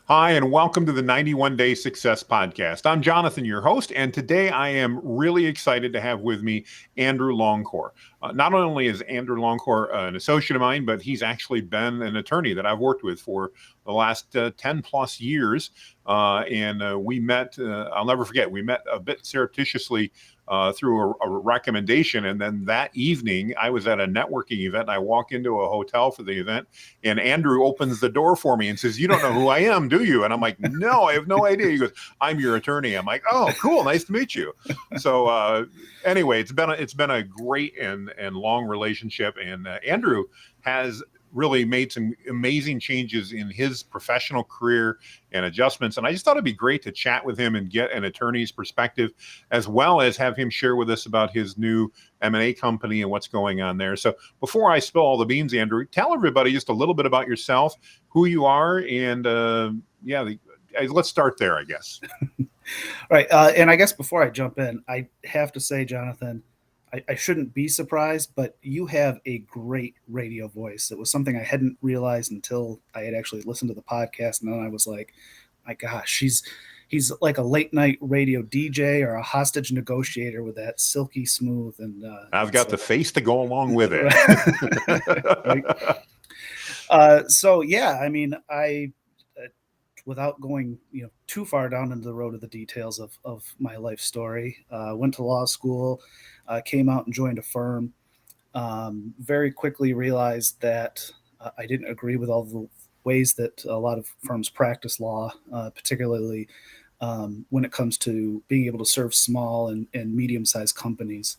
Hi, and welcome to the 91 Day Success Podcast. I'm Jonathan, your host, and today I am really excited to have with me Andrew Longcore. Not only is Andrew Longcore an associate of mine, but he's actually been an attorney that I've worked with for the last 10 plus years. And we met, I'll never forget, we met a bit surreptitiously through a recommendation. And then that evening, I was at a networking event. And I walk into a hotel for the event, and Andrew opens the door for me and says, "You don't know who I am, do you?" And I'm like, "No, I have no idea." He goes, "I'm your attorney." I'm like, "Oh, cool, nice to meet you." So anyway, it's been a great and long relationship, and Andrew has really made some amazing changes in his professional career and adjustments. And I just thought it'd be great to chat with him and get an attorney's perspective, as well as have him share with us about his new M&A company and what's going on there. So before I spill all the beans, Andrew, tell everybody just a little bit about yourself, who you are, and let's start there, I guess. Right. And I guess before I jump in, I have to say, Jonathan, I shouldn't be surprised, but you have a great radio voice. It was something I hadn't realized until I had actually listened to the podcast. And then I was like, my gosh, he's like a late night radio DJ or a hostage negotiator with that silky smooth. And I've got the face to go along with it. Right. So, yeah, I mean, without going too far down into the road of the details of my life story, went to law school, came out and joined a firm. Very quickly realized that I didn't agree with all the ways that a lot of firms practice law, particularly when it comes to being able to serve small and medium-sized companies.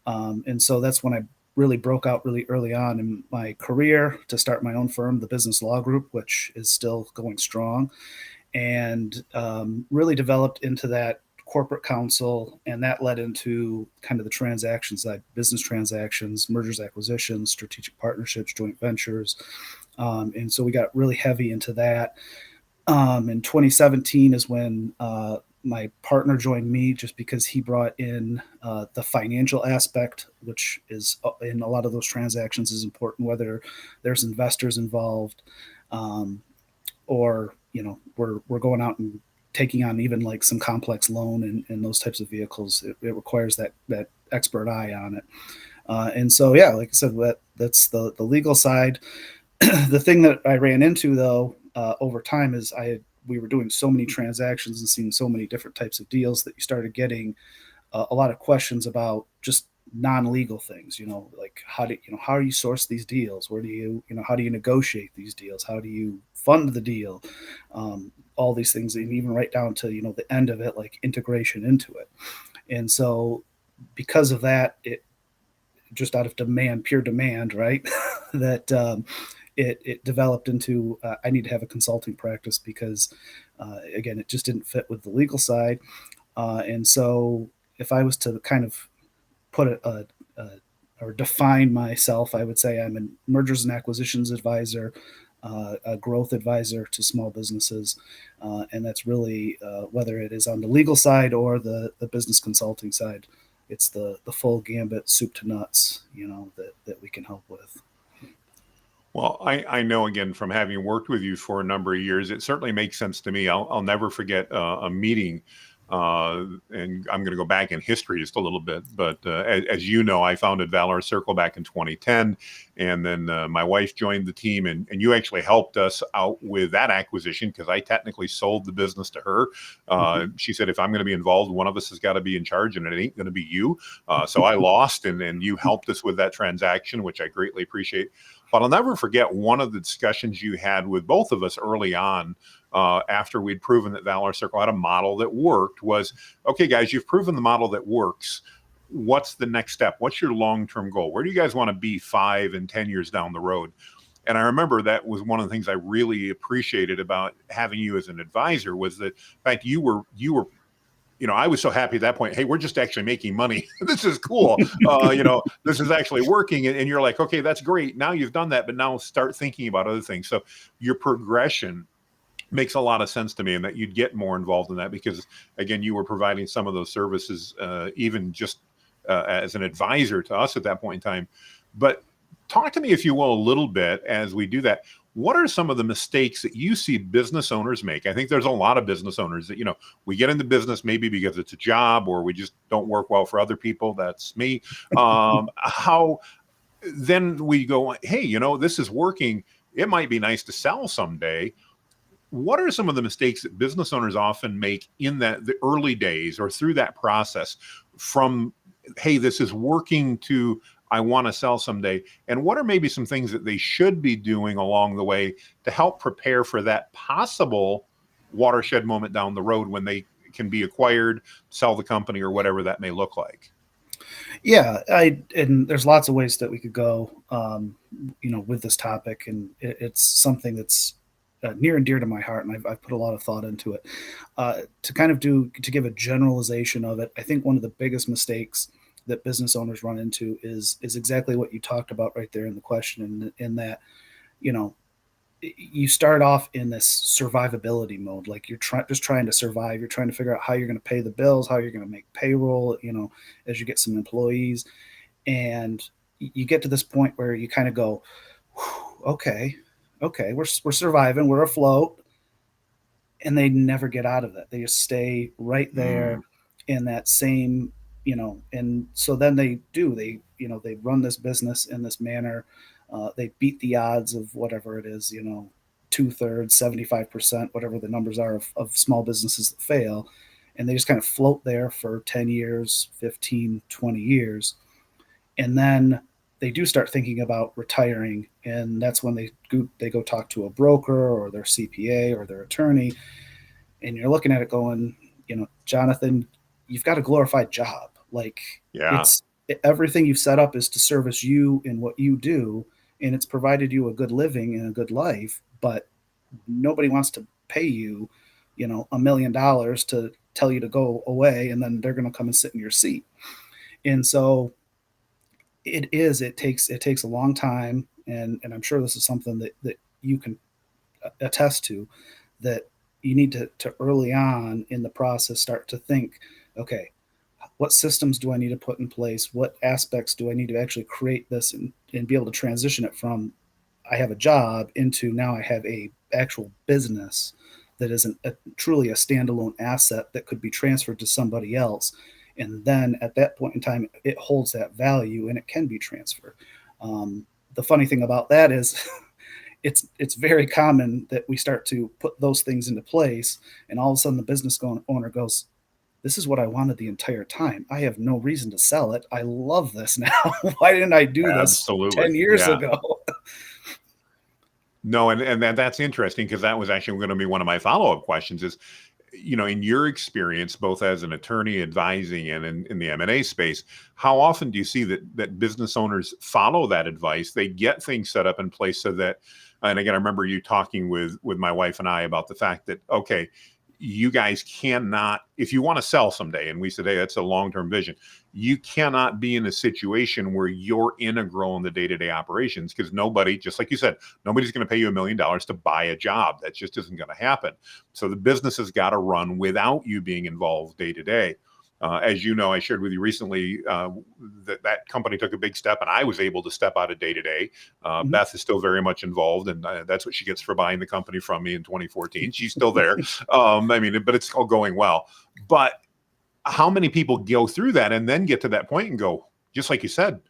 And so that's when I really broke out really early on in my career to start my own firm, the Business Law Group, which is still going strong, and really developed into that corporate counsel, and that led into kind of the transaction side, business transactions, mergers, acquisitions, strategic partnerships, joint ventures. And so we got really heavy into that. In 2017 is when my partner joined me, just because he brought in the financial aspect, which is in a lot of those transactions is important, whether there's investors involved, or we're going out and taking on even like some complex loan and those types of vehicles. It requires that expert eye on it. And so, yeah, like I said, that's the legal side. The thing that I ran into, though, over time is we were doing so many transactions and seeing so many different types of deals that you started getting a lot of questions about just non-legal things, like how do you source these deals? Where do how do you negotiate these deals? How do you fund the deal? All these things, and even right down to, the end of it, like integration into it. And so because of that, it just out of demand, pure demand, right? that it developed into I need to have a consulting practice because, again, it just didn't fit with the legal side. And so if I was to kind of put or define myself, I would say I'm a mergers and acquisitions advisor, a growth advisor to small businesses. And that's really whether it is on the legal side or the business consulting side. It's the full gambit, soup to nuts, that we can help with. Well, I know, again, from having worked with you for a number of years, it certainly makes sense to me. I'll never forget a meeting, and I'm going to go back in history just a little bit. But as you know, I founded Valor Circle back in 2010, and then my wife joined the team, and you actually helped us out with that acquisition because I technically sold the business to her. She said, if I'm going to be involved, one of us has got to be in charge, and it ain't going to be you. So I lost, and you helped us with that transaction, which I greatly appreciate. But I'll never forget one of the discussions you had with both of us early on, after we'd proven that Valor Circle had a model that worked, was, okay, guys, you've proven the model that works. What's the next step? What's your long-term goal? Where do you guys want to be 5 and 10 years down the road? And I remember that was one of the things I really appreciated about having you as an advisor, was that, in fact, you were I was so happy at that point. Hey, we're just actually making money. This is cool. This is actually working. And you're like, okay, that's great. Now you've done that, but now start thinking about other things. So your progression makes a lot of sense to me, and that you'd get more involved in that because, again, you were providing some of those services, even just as an advisor to us at that point in time. But talk to me, if you will, a little bit as we do that. what are some of the mistakes that you see business owners make? I think there's a lot of business owners that, we get into business maybe because it's a job or we just don't work well for other people. That's me. How then we go, hey, this is working. It might be nice to sell someday. What are some of the mistakes that business owners often make in the early days or through that process from, hey, this is working to, I want to sell someday? And what are maybe some things that they should be doing along the way to help prepare for that possible watershed moment down the road when they can be acquired, sell the company, or whatever that may look like? Yeah, and there's lots of ways that we could go, with this topic, and it's something that's near and dear to my heart, and I've put a lot of thought into it. To give a generalization of it, I think one of the biggest mistakes that business owners run into is exactly what you talked about right there in the question, in that you know you start off in this survivability mode, like you're just trying to survive. You're trying to figure out how you're going to pay the bills, how you're going to make payroll, as you get some employees, and you get to this point where you kind of go, okay, okay, we're surviving, we're afloat, and they never get out of it. They just stay right Mm, there in that same, and so then they run this business in this manner. They beat the odds of whatever it is, 2/3, 75%, whatever the numbers are of small businesses that fail. And they just kind of float there for 10 years, 15, 20 years. And then they do start thinking about retiring. And that's when they go talk to a broker or their CPA or their attorney, and you're looking at it going, Jonathan, you've got a glorified job. Like, yeah, it's everything you've set up is to service you and what you do, and it's provided you a good living and a good life, but nobody wants to pay you, $1 million to tell you to go away, and then they're going to come and sit in your seat. And so it takes a long time, and I'm sure this is something that you can attest to, that you need to early on in the process start to think, okay, what systems do I need to put in place? What aspects do I need to actually create this, and be able to transition it from I have a job into now I have a actual business that isn't truly a standalone asset that could be transferred to somebody else. And then at that point in time, it holds that value and it can be transferred. The funny thing about that is it's very common that we start to put those things into place, and all of a sudden the owner goes, this is what I wanted the entire time. I have no reason to sell it. I love this now. Why didn't I do this absolutely. 10 years Yeah. ago? No, and that's interesting because that was actually going to be one of my follow-up questions is, in your experience, both as an attorney advising and in the M&A space, how often do you see that business owners follow that advice? They get things set up in place so that, and again, I remember you talking with my wife and I about the fact that, okay, you guys cannot, if you want to sell someday, and we said, hey, that's a long-term vision, you cannot be in a situation where you're integral in the day-to-day operations because nobody, just like you said, nobody's going to pay you $1 million to buy a job. That just isn't going to happen. So the business has got to run without you being involved day to day. As you know, I shared with you recently that company took a big step, and I was able to step out of day to day. Mhm. Beth is still very much involved, and that's what she gets for buying the company from me in 2014. She's still there. But it's all going well. But how many people go through that and then get to that point and go, just like you said,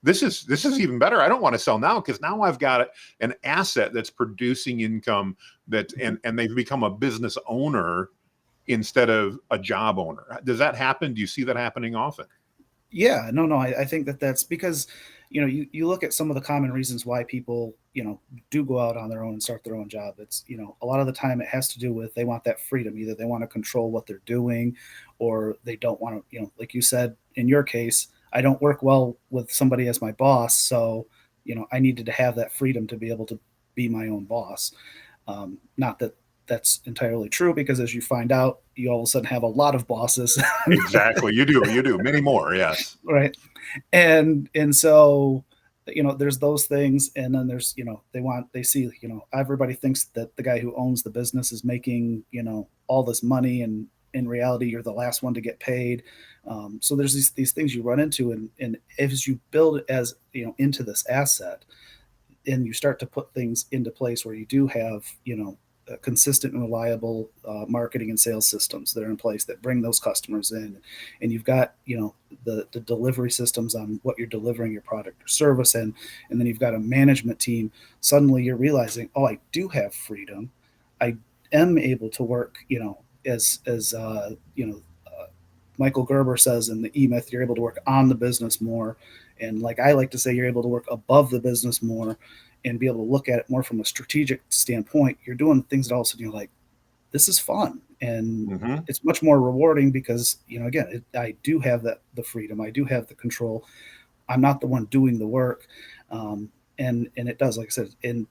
this is even better. I don't want to sell now because now I've got an asset that's producing income that and they've become a business owner instead of a job owner. Does that happen? Do you see that happening often? Yeah, no, I think that's because, you look at some of the common reasons why people, do go out on their own and start their own job. It's, a lot of the time it has to do with they want that freedom. Either they want to control what they're doing, or they don't want to, like you said, in your case, I don't work well with somebody as my boss. So, I needed to have that freedom to be able to be my own boss. Not that that's entirely true, because as you find out, you all of a sudden have a lot of bosses. Exactly. You do many more. Yes. Right. And so, there's those things, and then there's, they see, everybody thinks that the guy who owns the business is making, all this money, and in reality you're the last one to get paid. So there's these things you run into, and as you build as into this asset, and you start to put things into place where you do have, consistent and reliable marketing and sales systems that are in place that bring those customers in, and you've got, the delivery systems on what you're delivering your product or service in, and then you've got a management team. Suddenly you're realizing, oh, I do have freedom. I am able to work, Michael Gerber says in the E-Myth, you're able to work on the business more. And like I like to say, you're able to work above the business more and be able to look at it more from a strategic standpoint. You're doing things that all of a sudden you're like, this is fun. And Hmm. it's much more rewarding because, again, I do have the freedom. I do have the control. I'm not the one doing the work. And it does, like I said, and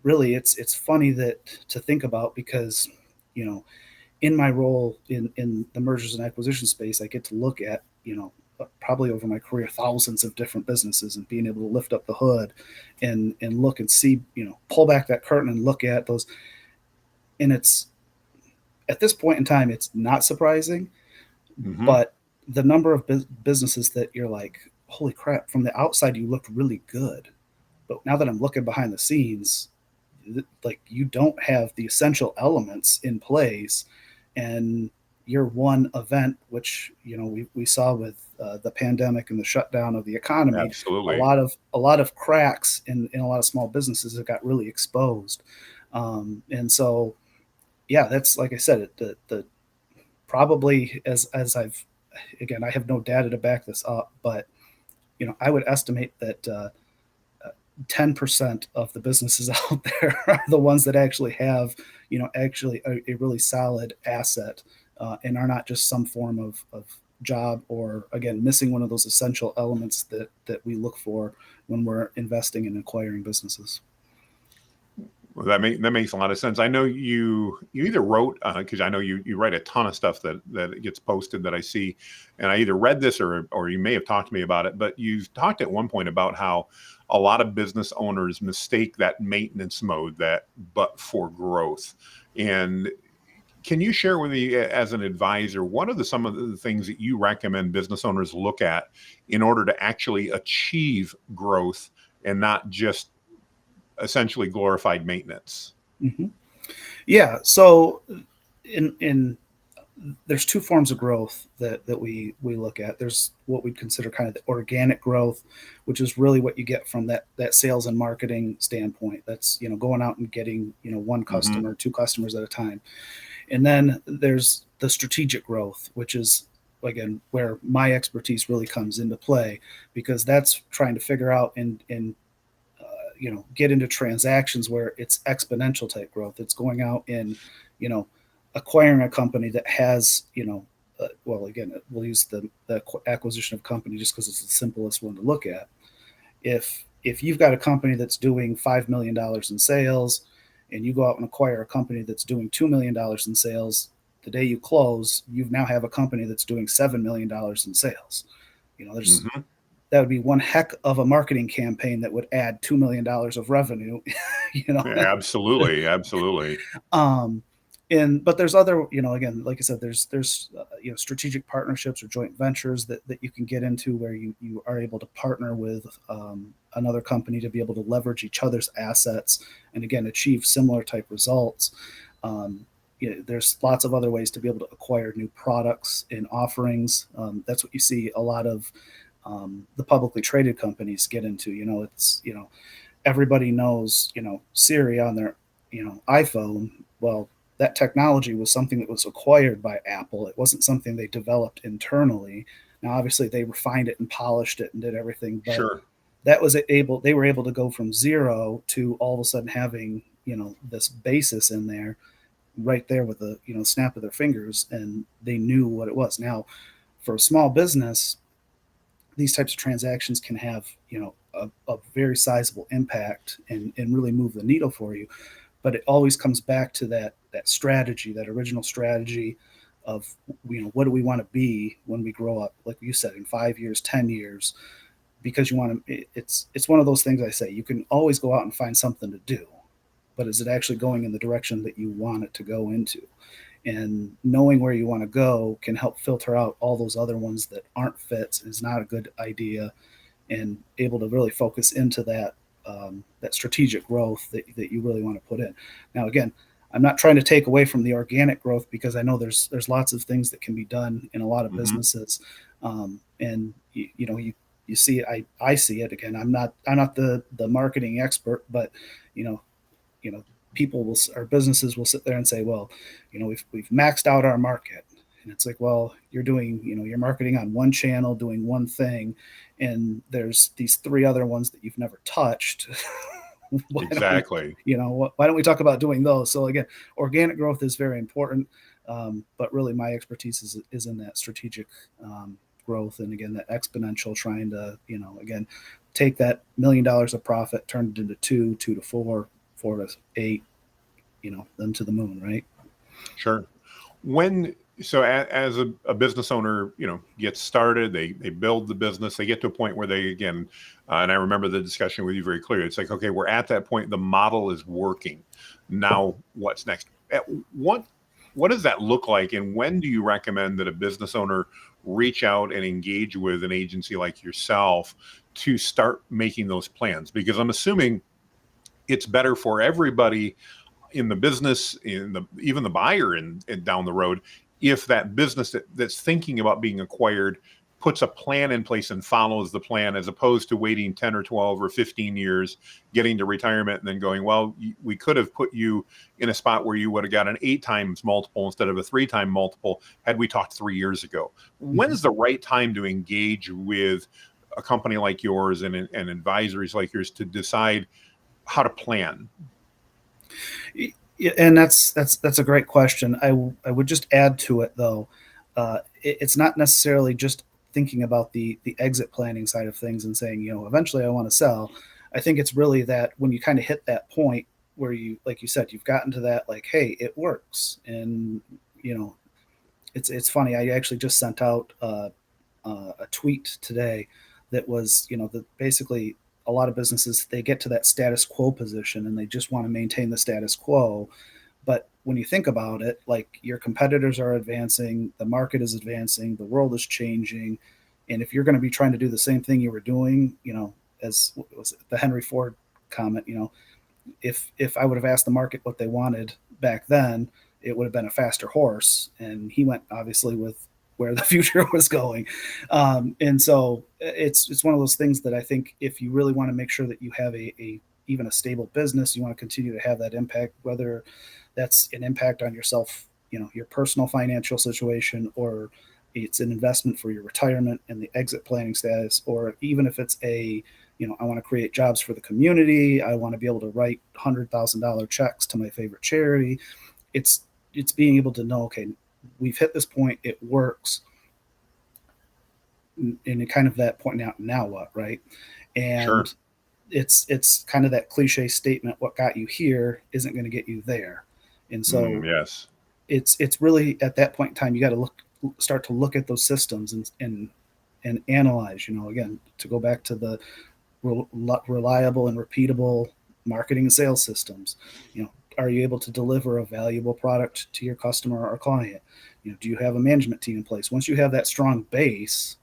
really it's funny that to think about because, you know, in my role in the mergers and acquisition space, I get to look at, probably over my career, thousands of different businesses and being able to lift up the hood and look and see, pull back that curtain and look at those. And it's at this point in time, it's not surprising, Hmm. but the number of businesses that you're like, holy crap, from the outside, you looked really good. But now that I'm looking behind the scenes, like you don't have the essential elements in place, and your one event, which we saw with the pandemic and the shutdown of the economy, Absolutely. a lot of cracks in a lot of small businesses that got really exposed, and so yeah, that's like I said, the probably as I've again, I have no data to back this up, but I would estimate that 10% of the businesses out there are the ones that actually have, actually a really solid asset, and are not just some form of job or, again, missing one of those essential elements that we look for when we're investing and acquiring businesses. Well, that makes a lot of sense. I know you either wrote, because I know you write a ton of stuff that gets posted that I see, and I either read this or you may have talked to me about it. But you talked at one point about how a lot of business owners mistake that maintenance mode that but for growth. And can you share with me, as an advisor, what are some of the things that you recommend business owners look at in order to actually achieve growth and not just essentially glorified maintenance? Hmm. Yeah. So in there's two forms of growth that we look at. There's what we'd consider kind of the organic growth, which is really what you get from that sales and marketing standpoint. That's going out and getting one Hmm. customer, two customers at a time. And then there's the strategic growth, which is again where my expertise really comes into play, because that's trying to figure out and get into transactions where it's exponential type growth. It's going out and you know acquiring a company that has well, again, we'll use the acquisition of company just because it's the simplest one to look at. If you've got a company that's doing $5 million in sales, and you go out and acquire a company that's doing $2 million in sales, the day you close, you now have a company that's doing $7 million in sales. There's Hmm. that would be one heck of a marketing campaign that would add $2 million of revenue. you know Absolutely, absolutely. um and but there's other, again, like I said, there's strategic partnerships or joint ventures that you can get into where you are able to partner with another company to be able to leverage each other's assets and again achieve similar type results. There's lots of other ways to be able to acquire new products and offerings. That's what you see a lot of the publicly traded companies get into. It's everybody knows Siri on their iPhone. Well, that technology was something that was acquired by Apple. It wasn't something they developed internally. Now, obviously, they refined it and polished it and did everything, but Sure. they were able to go from zero to all of a sudden having this basis in there right there with the snap of their fingers, and they knew what it was. Now, for a small business, these types of transactions can have a very sizable impact and really move the needle for you. But it always comes back to that strategy, that original strategy of what do we want to be when we grow up, like you said, in 5 years, 10 years, because you want to. It's one of those things. I say you can always go out and find something to do, but is it actually going in the direction that you want it to go into? And knowing where you want to go can help filter out all those other ones that aren't fits, is not a good idea, and able to really focus into that that strategic growth that you really want to put in. Now, again, I'm not trying to take away from the organic growth, because I know there's lots of things that can be done in a lot of Hmm. businesses, and you see it, I see it. Again, I'm not the marketing expert, but you know you know people will, or businesses will sit there and say, well, we've maxed out our market. And it's like, well, you're doing, you're marketing on one channel, doing one thing, and there's these three other ones that you've never touched. why don't we Exactly. why don't we talk about doing those? So again, organic growth is very important, but really my expertise is in that strategic growth, and again, that exponential, trying to, again, take that $1 million of profit, turn it into two to four, four to eight, then to the moon, right? Sure. When so as a business owner, gets started, they build the business, they get to a point where they again, and I remember the discussion with you very clearly. It's like, okay, we're at that point. The model is working. Now, what's next? What does that look like, and when do you recommend that a business owner reach out and engage with an agency like yourself to start making those plans? Because I'm assuming it's better for everybody in the business, in the even the buyer in down the road, if that business that's thinking about being acquired puts a plan in place and follows the plan, as opposed to waiting 10 or 12 or 15 years, getting to retirement, and then going, well, we could have put you in a spot where you would have got an 8 times multiple instead of a 3 time multiple had we talked 3 years ago. When Mm-hmm. is the right time to engage with a company like yours and advisories like yours to decide how to plan? Yeah, and that's a great question. I would just add to it, though. It's not necessarily just thinking about the exit planning side of things and saying, eventually I want to sell. I think it's really that when you kind of hit that point where you, like you said, you've gotten to that, like, hey, it works. And it's funny. I actually just sent out a tweet today that was, that basically a lot of businesses, they get to that status quo position and they just want to maintain the status quo. But when you think about it, like, your competitors are advancing, the market is advancing, the world is changing, and if you're going to be trying to do the same thing you were doing, as was the Henry Ford comment, if I would have asked the market what they wanted back then, it would have been a faster horse. And he went obviously with where the future was going. And so it's one of those things that I think, if you really want to make sure that you have a even a stable business, you want to continue to have that impact, whether that's an impact on yourself, your personal financial situation, or it's an investment for your retirement and the exit planning status, or even if it's I want to create jobs for the community. I want to be able to write $100,000 checks to my favorite charity. It's it's being able to know, okay, we've hit this point, it works, and kind of that point, now what, right? Sure. And it's kind of that cliche statement, what got you here isn't going to get you there. And so Yes. it's really at that point in time, you got to start to look at those systems and analyze, again, to go back to the reliable and repeatable marketing and sales systems. Are you able to deliver a valuable product to your customer or client? Do you have a management team in place? Once you have that strong base,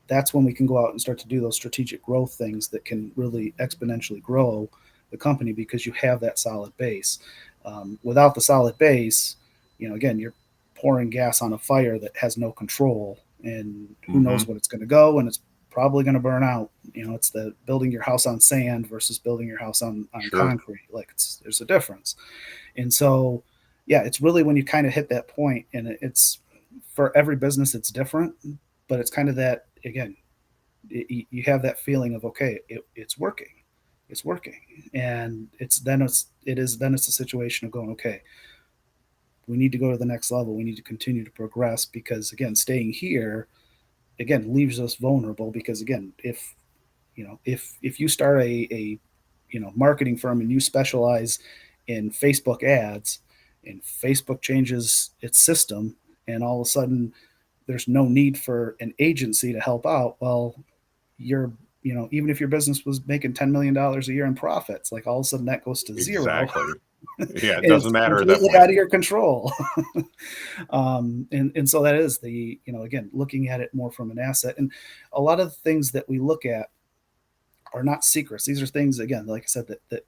that's when we can go out and start to do those strategic growth things that can really exponentially grow the company, because you have that solid base. Without the solid base, again, you're pouring gas on a fire that has no control, and who Hmm. knows what it's going to go, and it's probably going to burn out. It's the building your house on sand versus building your house on Sure. concrete. Like, there's a difference. And so, yeah, it's really when you kind of hit that point, and it's for every business, it's different, but it's kind of that, again, you have that feeling of, okay, it's working, it's working. And it's a situation of going, okay, we need to go to the next level, we need to continue to progress, because again, staying here, again, leaves us vulnerable. Because again, if you start a marketing firm and you specialize in Facebook ads, and Facebook changes its system, and all of a sudden there's no need for an agency to help out, well, you're, even if your business was making $10 million a year in profits, like, all of a sudden that goes to zero. Exactly. Yeah, it And doesn't it's matter at that completely point. out of your control. And so that is again, looking at it more from an asset. And a lot of the things that we look at, are not secrets. These are things, again, like I said, that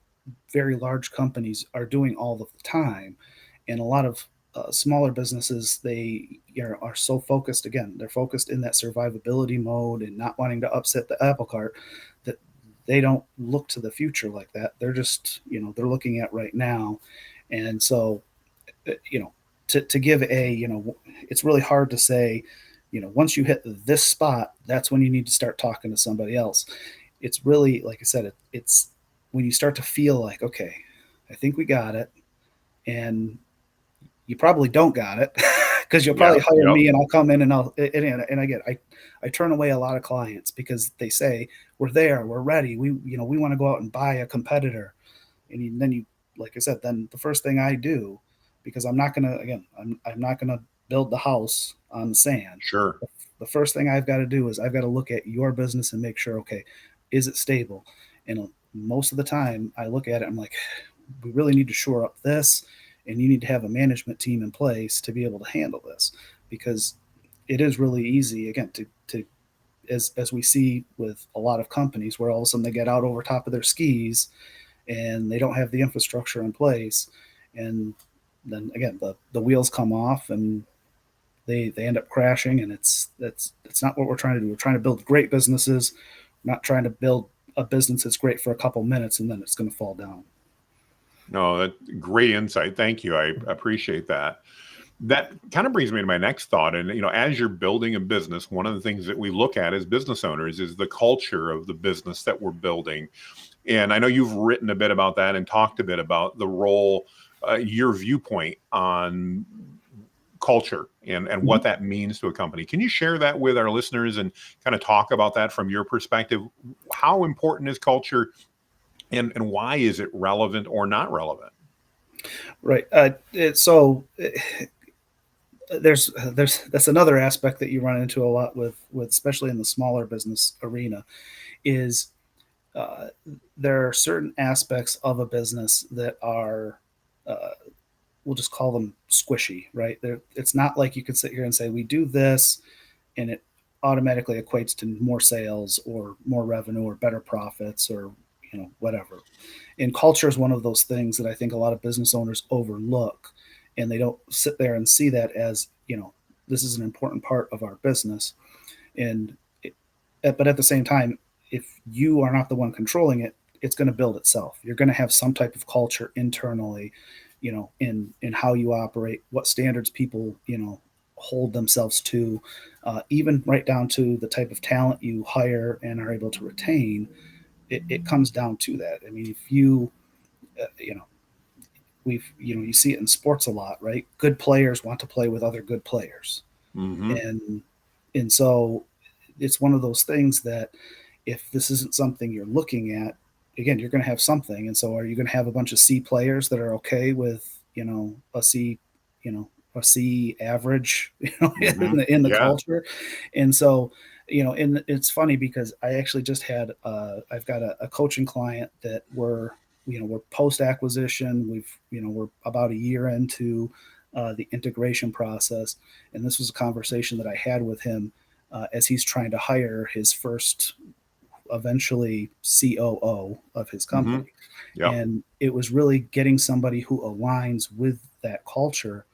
very large companies are doing all of the time, and a lot of smaller businesses, they are so focused. Again, they're focused in that survivability mode and not wanting to upset the apple cart, that they don't look to the future like that. They're just, they're looking at right now. And so, you know, to give a, it's really hard to say, once you hit this spot, that's when you need to start talking to somebody else. It's really, like I said, it's when you start to feel like, okay, I think we got it. And you probably don't got it because you'll probably Yep. hire Yep. me and I'll come in and and again, I turn away a lot of clients because they say, we're there, we're ready. We want to go out and buy a competitor. And then like I said, then the first thing I do, because I'm not gonna build the house on the sand. Sure. The first thing I've got to do is I've got to look at your business and make sure, okay, is it stable? And most of the time, I look at it, I'm like, we really need to shore up this, and you need to have a management team in place to be able to handle this, because it is really easy, again, to as we see with a lot of companies, where all of a sudden they get out over top of their skis and they don't have the infrastructure in place, and then again the wheels come off and they end up crashing, and it's not what we're trying to do. We're trying to build great businesses, not trying to build a business that's great for a couple minutes and then it's going to fall down. No, that great insight. Thank you. I appreciate that. That kind of brings me to my next thought. And, as you're building a business, one of the things that we look at as business owners is the culture of the business that we're building. And I know you've written a bit about that and talked a bit about the role, your viewpoint on culture and Mm-hmm. what that means to a company. Can you share that with our listeners and kind of talk about that from your perspective? How important is culture, and why is it relevant or not relevant? Right. There's that's another aspect that you run into a lot with especially in the smaller business arena, is uh, there are certain aspects of a business that are, uh, we'll just call them squishy, right? It's not like you could sit here and say we do this and it automatically equates to more sales or more revenue or better profits or whatever. And culture is one of those things that I think a lot of business owners overlook, and they don't sit there and see that as, this is an important part of our business. And but at the same time, if you are not the one controlling it, it's going to build itself. You're going to have some type of culture internally, in how you operate, what standards people hold themselves to, even right down to the type of talent you hire and are able to retain. It comes down to that. I mean, if you you know you see it in sports a lot, right? Good players want to play with other good players, Hmm. and so it's one of those things that if this isn't something you're looking at, again, you're going to have something. And so, are you going to have a bunch of C players that are okay with a C, you know a C average, Hmm. in the Yeah. culture? And so, and it's funny because I actually just had I've got a coaching client that we're post acquisition. We're about a year into the integration process, and this was a conversation that I had with him as he's trying to hire his first, eventually, COO of his Hmm. company. Yep. And it was really getting somebody who aligns with that culture.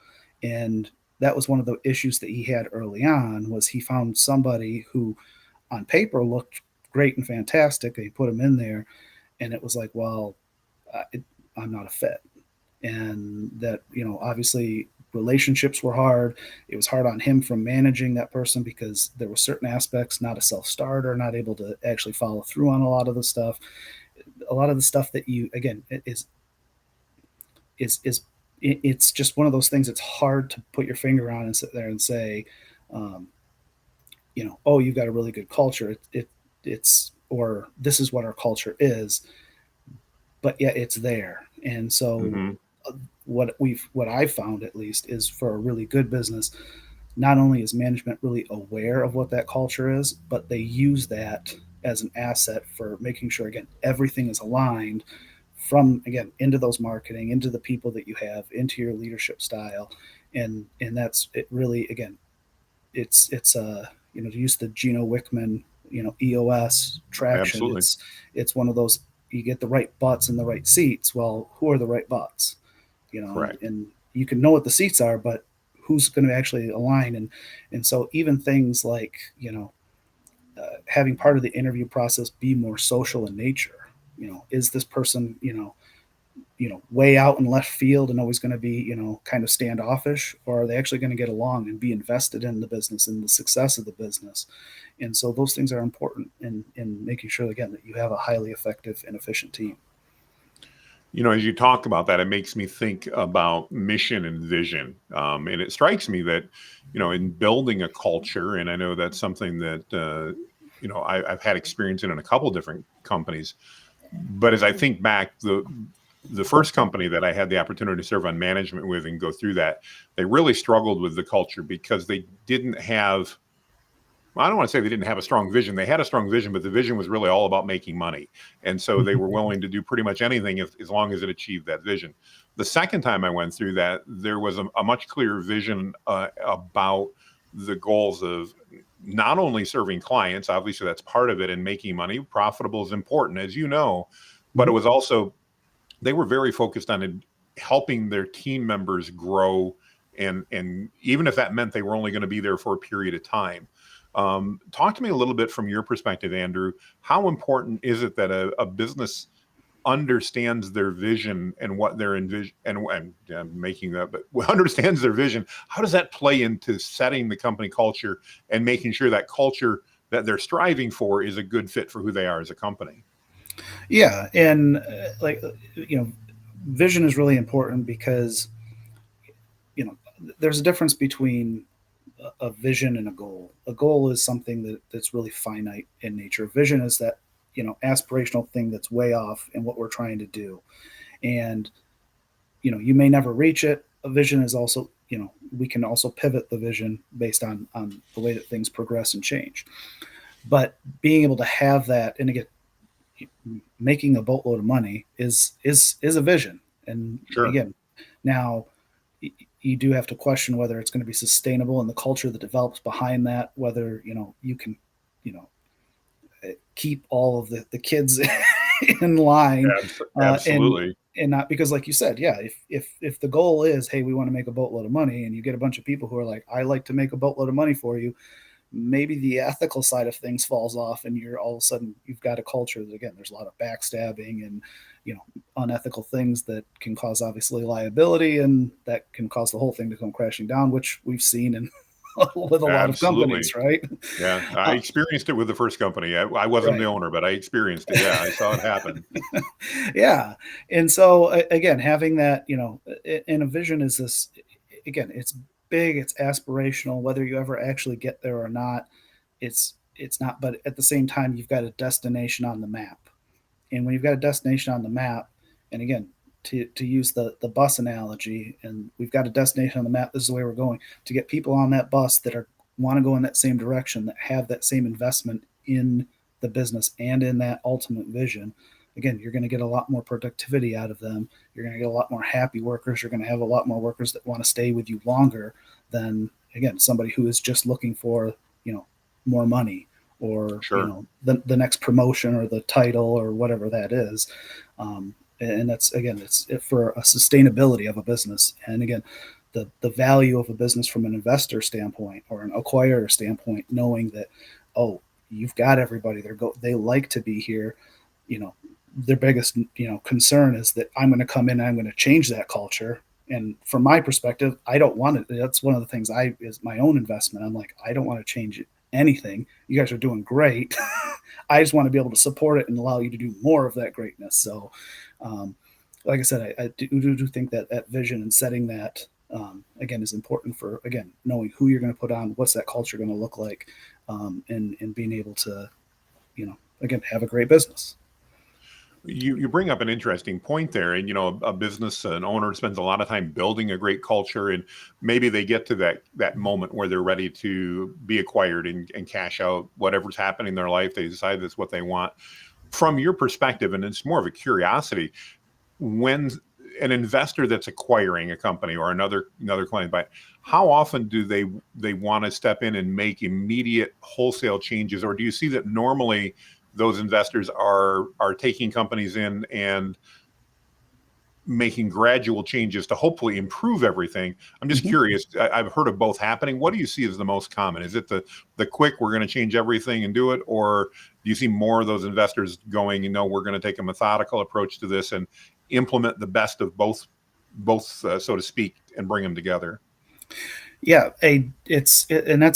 And that was one of the issues that he had early on, was he found somebody who on paper looked great and fantastic, and he put him in there, and it was like, well, I'm not a fit. And that, obviously relationships were hard. It was hard on him from managing that person because there were certain aspects, not a self-starter, not able to actually follow through on a lot of the stuff that you, again, is it's just one of those things. It's hard to put your finger on and sit there and say, um, oh, you've got a really good culture. It's or this is what our culture is, but yeah, it's there. And so, Hmm. what I've found, at least, is for a really good business, not only is management really aware of what that culture is, but they use that as an asset for making sure, again, everything is aligned, from, again, into those marketing, into the people that you have, into your leadership style. And that's it. Really, again, it's to use the Gino Wickman EOS traction. Absolutely. It's one of those, you get the right butts in the right seats. Well, who are the right butts? Correct. And you can know what the seats are, but who's going to actually align? And so even things like, having part of the interview process be more social in nature. Is this person, way out in left field and always going to be, kind of standoffish, or are they actually going to get along and be invested in the business and the success of the business? And so those things are important in making sure, again, that you have a highly effective and efficient team. As you talk about that, it makes me think about mission and vision. And it strikes me that, in building a culture, and I know that's something that, I've had experience in a couple different companies. But as I think back, the first company that I had the opportunity to serve on management with and go through that, they really struggled with the culture because they didn't have, well, I don't want to say they didn't have a strong vision. They had a strong vision, but the vision was really all about making money. And so they were willing to do pretty much anything as long as it achieved that vision. The second time I went through that, there was a much clearer vision about the goals of not only serving clients, obviously that's part of it, and making money. Profitable is important, as you know, but it was also, they were very focused on helping their team members grow. And even if that meant they were only going to be there for a period of time. Talk to me a little bit from your perspective, Andrew. How important is it that a business understands their vision and what they're envision and making that, but understands their vision? How does that play into setting the company culture and making sure that culture that they're striving for is a good fit for who they are as a company? Yeah, and vision is really important because there's a difference between a vision and a goal. A goal is something that's really finite in nature. A vision is that aspirational thing that's way off in what we're trying to do, and you may never reach it. A vision is also, we can also pivot the vision based on the way that things progress and change. But being able to have that, and again, making a boatload of money is a vision. And Sure. again, now you do have to question whether it's going to be sustainable and the culture that develops behind that, whether you can you know keep all of the kids in line, and Absolutely. not, because like you said, yeah, if the goal is, hey, we want to make a boatload of money, and you get a bunch of people who are like, I like to make a boatload of money for you, maybe the ethical side of things falls off, and you're all of a sudden, you've got a culture that, again, there's a lot of backstabbing and unethical things that can cause, obviously, liability, and that can cause the whole thing to come crashing down, which we've seen in with a lot of Absolutely. companies, right? Yeah, I uh, experienced it with the first company. I wasn't the right. owner, but I experienced it. Yeah, I saw it happen. Yeah. And so, again, having that, in a vision is this, again, it's big, it's aspirational, whether you ever actually get there or not, it's not. But at the same time, you've got a destination on the map. And when you've got a destination on the map, and again, to use the bus analogy, and we've got a destination on the map, this is the way we're going, to get people on that bus that are want to go in that same direction, that have that same investment in the business and in that ultimate vision. Again, you're going to get a lot more productivity out of them. You're going to get a lot more happy workers. You're going to have a lot more workers that want to stay with you longer than, again, somebody who is just looking for more money, or Sure. the next promotion or the title or whatever that is. And that's, again, it's for a sustainability of a business. And again, the value of a business from an investor standpoint or an acquirer standpoint, knowing that, oh, you've got everybody, they like to be here. Their biggest concern is that I'm going to come in and I'm going to change that culture. And from my perspective, I don't want it. That's one of the things is my own investment. I'm like, I don't want to change anything. You guys are doing great. I just want to be able to support it and allow you to do more of that greatness. So, like I said, I do think that vision and setting that, again, is important for, again, knowing who you're going to put on, what's that culture going to look like, and being able to, again, have a great business. You bring up an interesting point there, and a business, an owner spends a lot of time building a great culture, and maybe they get to that moment where they're ready to be acquired and cash out whatever's happening in their life. They decide that's what they want. From your perspective, and it's more of a curiosity, when an investor that's acquiring a company or another client, but how often do they want to step in and make immediate wholesale changes, or do you see that normally those investors are taking companies in and making gradual changes to hopefully improve everything? I'm just Mhm. curious. I've heard of both happening. What do you see as the most common? Is it the quick, we're going to change everything and do it, or do you see more of those investors going, we're going to take a methodical approach to this and implement the best of both so to speak, and bring them together? Yeah, and that's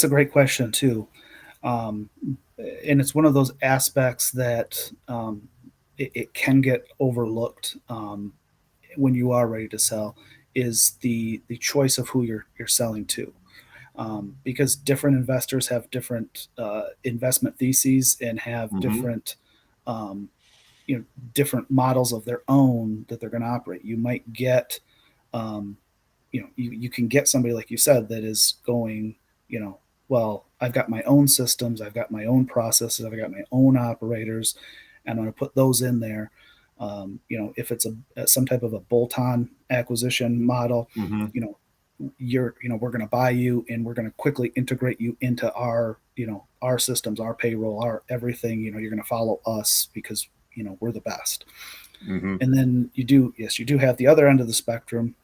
a great question too. Um, and it's one of those aspects that it can get overlooked when you are ready to sell, is the choice of who you're selling to, because different investors have different investment theses and have Mm-hmm. different um, you know different models of their own that they're going to operate. You might get um, you can get somebody like you said that is going, well, I've got my own systems, I've got my own processes, I've got my own operators, and I'm going to put those in there. If it's some type of a bolt-on acquisition model, Mm-hmm. you know we're going to buy you and we're going to quickly integrate you into our systems, our payroll, our everything. You're going to follow us because we're the best. Mm-hmm. And then you do have the other end of the spectrum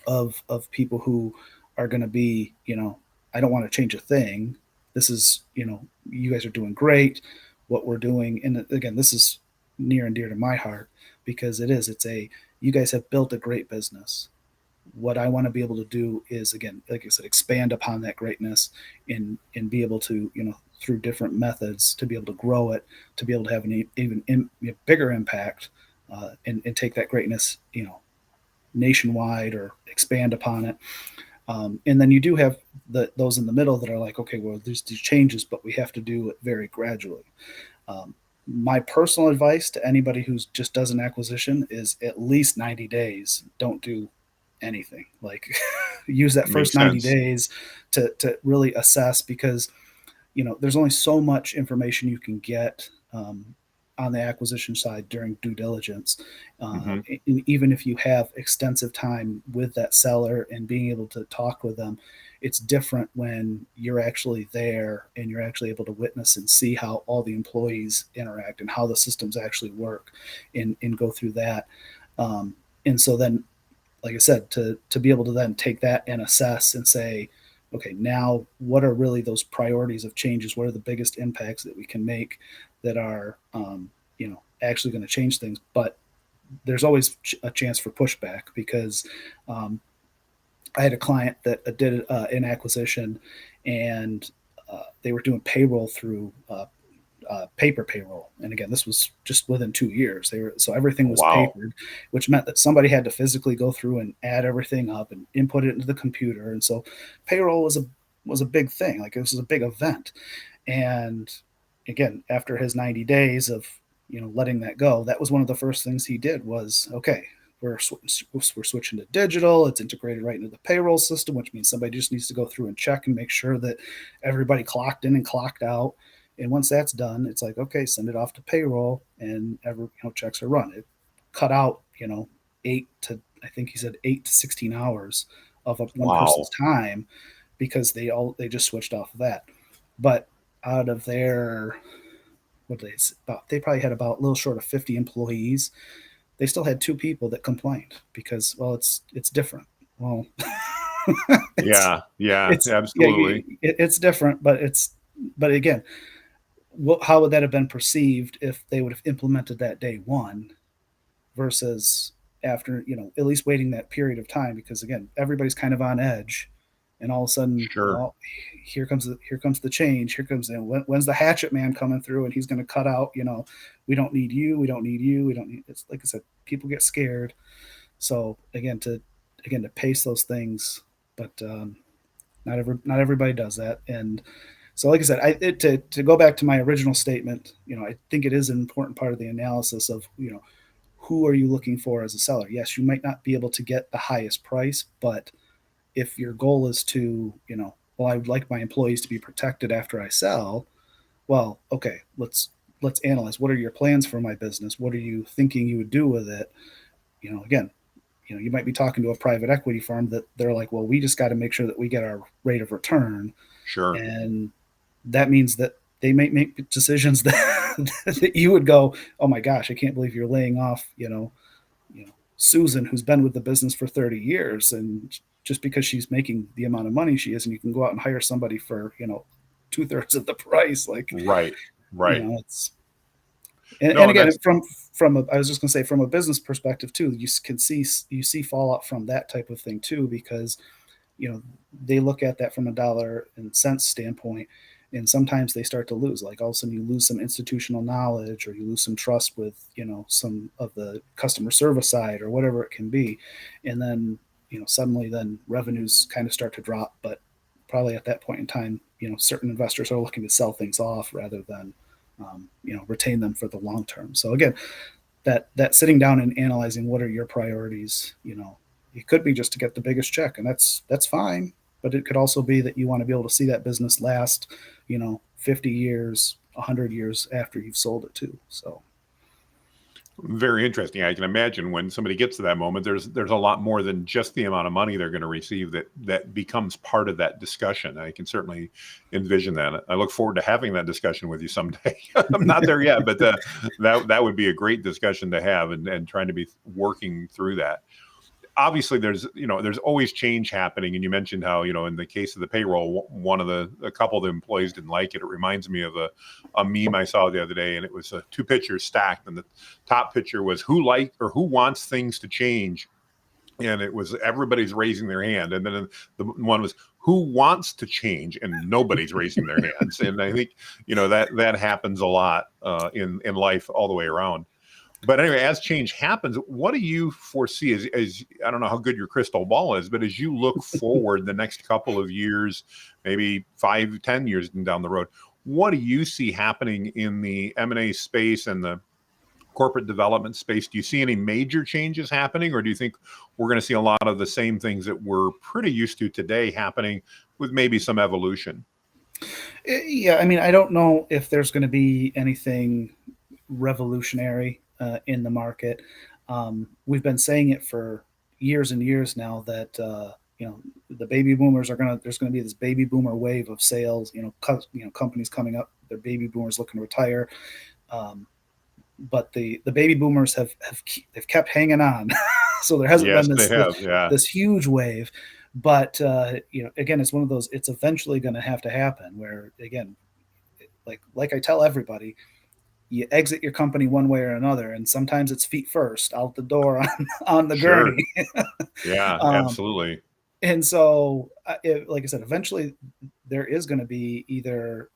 of people who are going to be, I don't want to change a thing. This is, you guys are doing great. What we're doing, and again, this is near and dear to my heart because you guys have built a great business. What I want to be able to do is, again, like I said, expand upon that greatness and be able to, through different methods, to be able to grow it, to be able to have an even bigger impact, and take that greatness, nationwide or expand upon it. And then you do have those in the middle that are like, okay, well, there's these changes, but we have to do it very gradually. Um, my personal advice to anybody who's just does an acquisition is at least 90 days. Don't do anything. Like use that first Makes 90 sense. days to really assess, because there's only so much information you can get on the acquisition side during due diligence. Mm-hmm. Even if you have extensive time with that seller and being able to talk with them, it's different when you're actually there and you're actually able to witness and see how all the employees interact and how the systems actually work, and go through that. Um, and so then, like I said, to be able to then take that and assess and say, okay, now what are really those priorities of changes? What are the biggest impacts that we can make that are, actually going to change things? But there's always a chance for pushback because um, I had a client that did an acquisition, and they were doing payroll through paper payroll. And again, this was just within 2 years. So everything was Wow. papered, which meant that somebody had to physically go through and add everything up and input it into the computer. And so payroll was a big thing. Like, it was a big event. And again, after his 90 days of letting that go, that was one of the first things he did was, okay, we're switching to digital. It's integrated right into the payroll system, which means somebody just needs to go through and check and make sure that everybody clocked in and clocked out. And once that's done, it's like, okay, send it off to payroll, and checks are run. It cut out 8 to 16 hours of one person's Wow. time, because they just switched off of that. But out of their, they probably had about a little short of 50 employees. They still had two people that complained because, well, it's different. Well, it's Yeah. Yeah. it's yeah, Absolutely. it's different, but again, how would that have been perceived if they would have implemented that day one versus after, at least waiting that period of time? Because again, everybody's kind of on edge, and all of a sudden, Sure. well, here comes the change. Here comes when's the hatchet man coming through, and he's going to cut out. We don't need you. We don't need you. We don't need. It's like I said, people get scared. So again to pace those things, but not everybody does that. And so, like I said, to go back to my original statement, I think it is an important part of the analysis of, who are you looking for as a seller? Yes, you might not be able to get the highest price, but if your goal is to, well, I would like my employees to be protected after I sell. Well, okay, let's analyze, what are your plans for my business? What are you thinking you would do with it? Again, you might be talking to a private equity firm that they're like, well, we just got to make sure that we get our rate of return, Sure. and that means that they might make decisions that that you would go, oh my gosh, I can't believe you're laying off, Susan, who's been with the business for 30 years, and just because she's making the amount of money she is, and you can go out and hire somebody for, 2/3 of the price, like, Right. Right. it's and No, again, that's I was just going to say, from a business perspective too, you see fallout from that type of thing too, because you know they look at that from a dollar and cents standpoint, and sometimes they start to lose, like all of a sudden you lose some institutional knowledge, or you lose some trust with some of the customer service side or whatever it can be, and then suddenly then revenues kind of start to drop. But probably at that point in time, certain investors are looking to sell things off rather than retain them for the long term. So again, that sitting down and analyzing what are your priorities, it could be just to get the biggest check, and that's fine. But it could also be that you want to be able to see that business last, 50 years, 100 years after you've sold it too. So very interesting. I can imagine when somebody gets to that moment, there's a lot more than just the amount of money they're going to receive that becomes part of that discussion. I can certainly envision that. I look forward to having that discussion with you someday. I'm not there yet, but that would be a great discussion to have, and trying to be working through that. Obviously there's always change happening, and you mentioned how in the case of the payroll, one of a couple of the employees didn't like it. It reminds me of a meme I saw the other day, and it was two pictures stacked, and the top picture was who wants things to change, and it was everybody's raising their hand, and then the one was who wants to change, and nobody's raising their hands. And I think that happens a lot in life all the way around. But anyway, as change happens, what do you foresee as I don't know how good your crystal ball is, but as you look forward the next couple of years, maybe 5, 10 years down the road, what do you see happening in the M&A space and the corporate development space? Do you see any major changes happening, or do you think we're going to see a lot of the same things that we're pretty used to today happening with maybe some evolution? yeah, I mean, I don't know if there's going to be anything revolutionary in the market. We've been saying it for years and years now that the baby boomers there's going to be this baby boomer wave of sales. Companies coming up, they're baby boomers looking to retire. But the baby boomers they've kept hanging on, so there hasn't Yes, been they this have. Yeah, this huge wave. But again, it's one of those. It's eventually going to have to happen. Where again, like I tell everybody, you exit your company one way or another, and sometimes it's feet first out the door on the sure. gurney. Yeah, um, absolutely. and so, like I said, eventually there is going to be the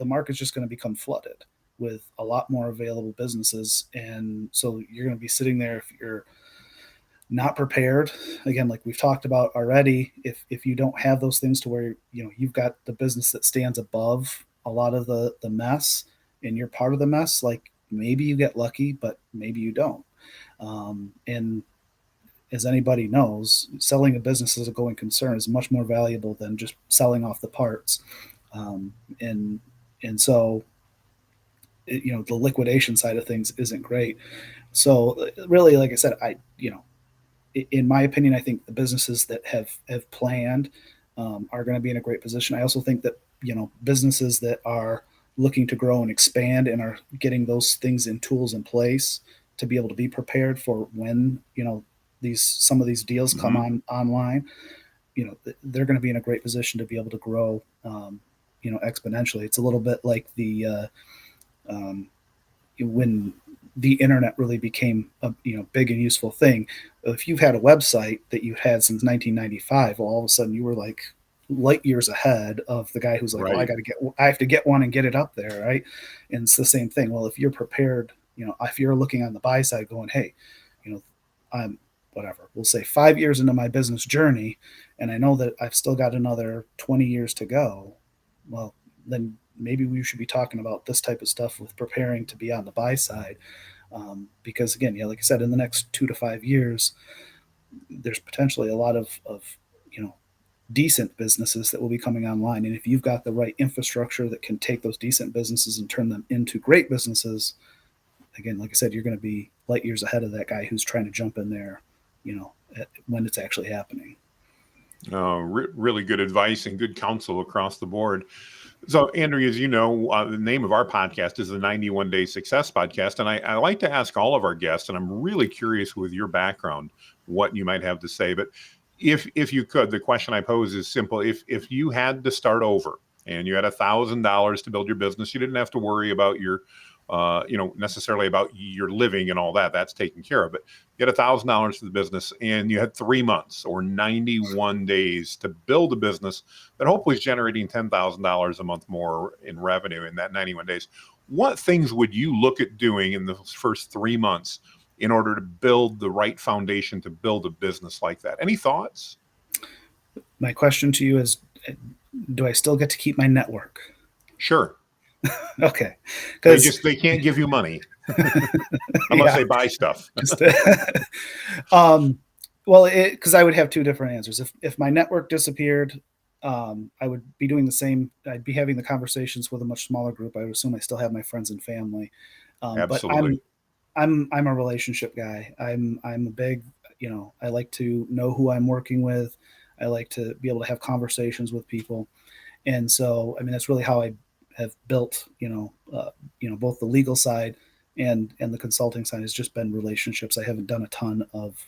market's just going to become flooded with a lot more available businesses, and so you're going to be sitting there if you're not prepared. Again, like we've talked about already, if you don't have those things to where you've got the business that stands above a lot of the mess, and you're part of the mess, like maybe you get lucky, but maybe you don't. And as anybody knows, selling a business as a going concern is much more valuable than just selling off the parts. um, and and so the liquidation side of things isn't great. So really, like I said, in my opinion, I think the businesses that have planned are going to be in a great position. I also think that businesses that are looking to grow and expand and are getting those things and tools in place to be able to be prepared for when some of these deals come Hmm. online. They're going to be in a great position to be able to grow, exponentially. It's a little bit like um, when the internet really became a big and useful thing. If you've had a website that you've had since 1995, well, all of a sudden you were like light years ahead of the guy who's like, well, Right. I have to get one and get it up there, right? And it's the same thing. Well, if you're prepared, if you're looking on the buy side, going, hey, you know, I'm whatever, we'll say 5 years into my business journey, and I know that I've still got another 20 years to go. Well, then maybe we should be talking about this type of stuff with preparing to be on the buy side. Because again, yeah, like I said, in the next 2 to 5 years, there's potentially a lot of you know decent businesses that will be coming online, and if you've got the right infrastructure that can take those decent businesses and turn them into great businesses, again, like I said, you're going to be light years ahead of that guy who's trying to jump in there, when it's actually happening. Really good advice and good counsel across the board. So, Andrew, as you know, the name of our podcast is the 91 Day Success Podcast. And I like to ask all of our guests, and I'm really curious with your background, what you might have to say. But if you could, the question I pose is simple. If you had to start over and you had $1,000 to build your business, you didn't have to worry about your, necessarily about your living and all that. That's taken care of. But you had $1,000 for the business and you had 3 months or 91 days to build a business that hopefully is generating $10,000 a month more in revenue in that 91 days. What things would you look at doing in the first 3 months in order to build the right foundation to build a business like that? Any thoughts? My question to you is, do I still get to keep my network? Sure. Okay. They can't give you money unless they buy stuff. Just, well, because I would have two different answers. If my network disappeared, I would be doing the same. I'd be having the conversations with a much smaller group. I would assume I still have my friends and family. But Absolutely. I'm a relationship guy. I'm a big, I like to know who I'm working with. I like to be able to have conversations with people. And so, I mean, that's really how I have built, both the legal side and the consulting side has just been relationships. I haven't done a ton of,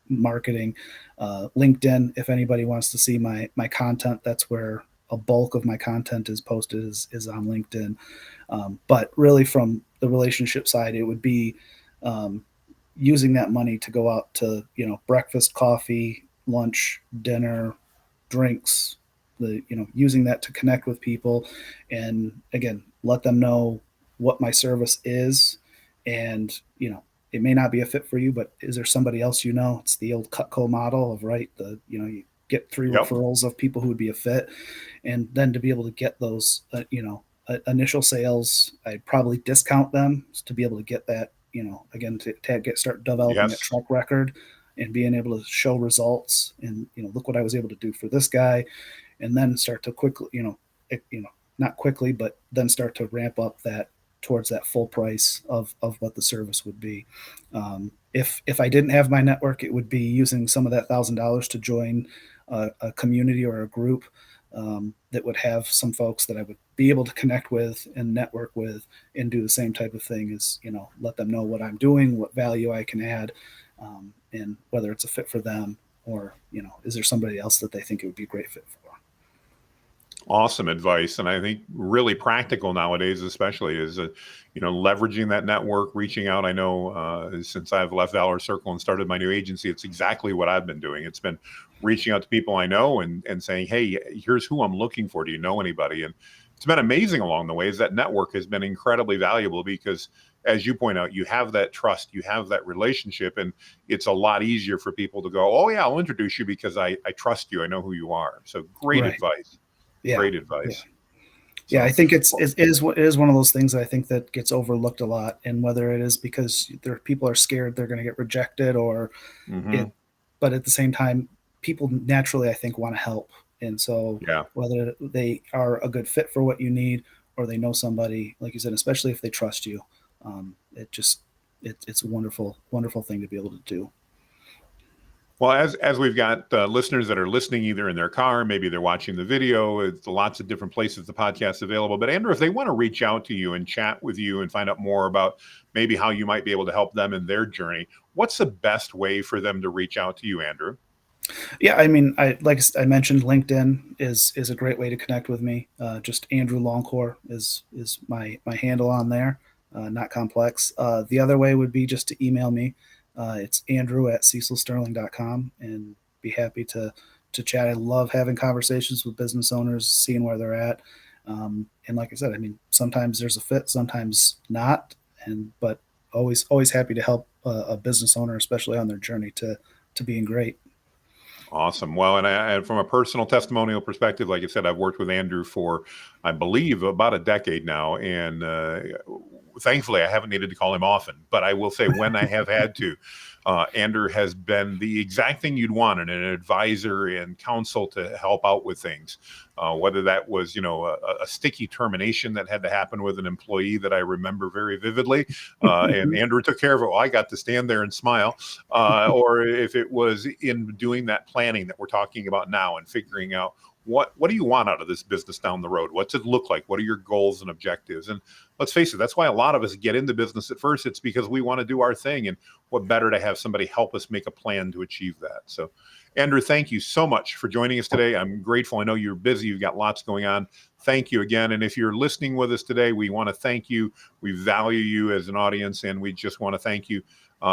marketing. LinkedIn, if anybody wants to see my content, that's where a bulk of my content is posted is on LinkedIn. But really, from the relationship side, it would be using that money to go out to breakfast, coffee, lunch, dinner, drinks, using that to connect with people, and again, let them know what my service is. And it may not be a fit for you, but is there somebody else? It's the old Cutco model of, right, you get 3 Yep. referrals of people who would be a fit, and then to be able to get those initial sales, I'd probably discount them to be able to get that, again, to start developing that Yes. track record and being able to show results. And look what I was able to do for this guy. And then start to quickly, not quickly, but then start to ramp up that towards that full price of what the service would be. If I didn't have my network, it would be using some of that $1,000 to join a community or a group that would have some folks that I would be able to connect with and network with, and do the same type of thing as, let them know what I'm doing, what value I can add, and whether it's a fit for them, or, is there somebody else that they think it would be a great fit for. Awesome advice. And I think really practical nowadays, especially is, leveraging that network, reaching out. I know since I've left Valor Circle and started my new agency, it's exactly what I've been doing. It's been reaching out to people I know and saying, hey, here's who I'm looking for. Do you know anybody? And it's been amazing along the way. Is that network has been incredibly valuable because, as you point out, you have that trust, you have that relationship, and it's a lot easier for people to go, oh yeah, I'll introduce you because I trust you. I know who you are. So great Right. advice. Yeah. Great Yeah. advice. Yeah, I So, think it is one of those things that I think that gets overlooked a lot, and whether it is because people are scared they're going to get rejected, or it, mhm, but at the same time, people naturally, I think, want to help, and so yeah, whether they are a good fit for what you need, or they know somebody, like you said, especially if they trust you, it's a wonderful thing to be able to do. well, as we've got listeners that are listening either in their car, maybe they're watching the video. It's lots of different places the podcast's available. But Andrew, if they want to reach out to you and chat with you and find out more about maybe how you might be able to help them in their journey, what's the best way for them to reach out to you, Andrew? Yeah, I mean, like I mentioned, LinkedIn is a great way to connect with me. Just Andrew Longcore is my handle on there. Not complex. The other way would be just to email me. It's andrew@cecilsterling.com, and be happy to chat. I love having conversations with business owners, seeing where they're at. And like I said, I mean, sometimes there's a fit, sometimes not, but always happy to help a business owner, especially on their journey to being great. Awesome. Well, and from a personal testimonial perspective, like I said, I've worked with Andrew for, I believe, about a decade now, and thankfully, I haven't needed to call him often, but I will say when I have had to, Andrew has been the exact thing you'd want in an advisor and counsel to help out with things. Whether that was, a sticky termination that had to happen with an employee that I remember very vividly, and Andrew took care of it. Well, I got to stand there and smile. Or if it was in doing that planning that we're talking about now and figuring out what do you want out of this business down the road? What's it look like? What are your goals and objectives? And let's face it, that's why a lot of us get into business at first. It's because we want to do our thing, and what better to have somebody help us make a plan to achieve that. So, Andrew, thank you so much for joining us today. I'm grateful. I know you're busy. You've got lots going on. Thank you again. And if you're listening with us today, we want to thank you. We value you as an audience, and we just want to thank you.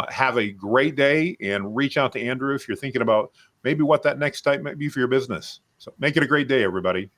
Have a great day, and reach out to Andrew if you're thinking about maybe what that next step might be for your business. So make it a great day, everybody.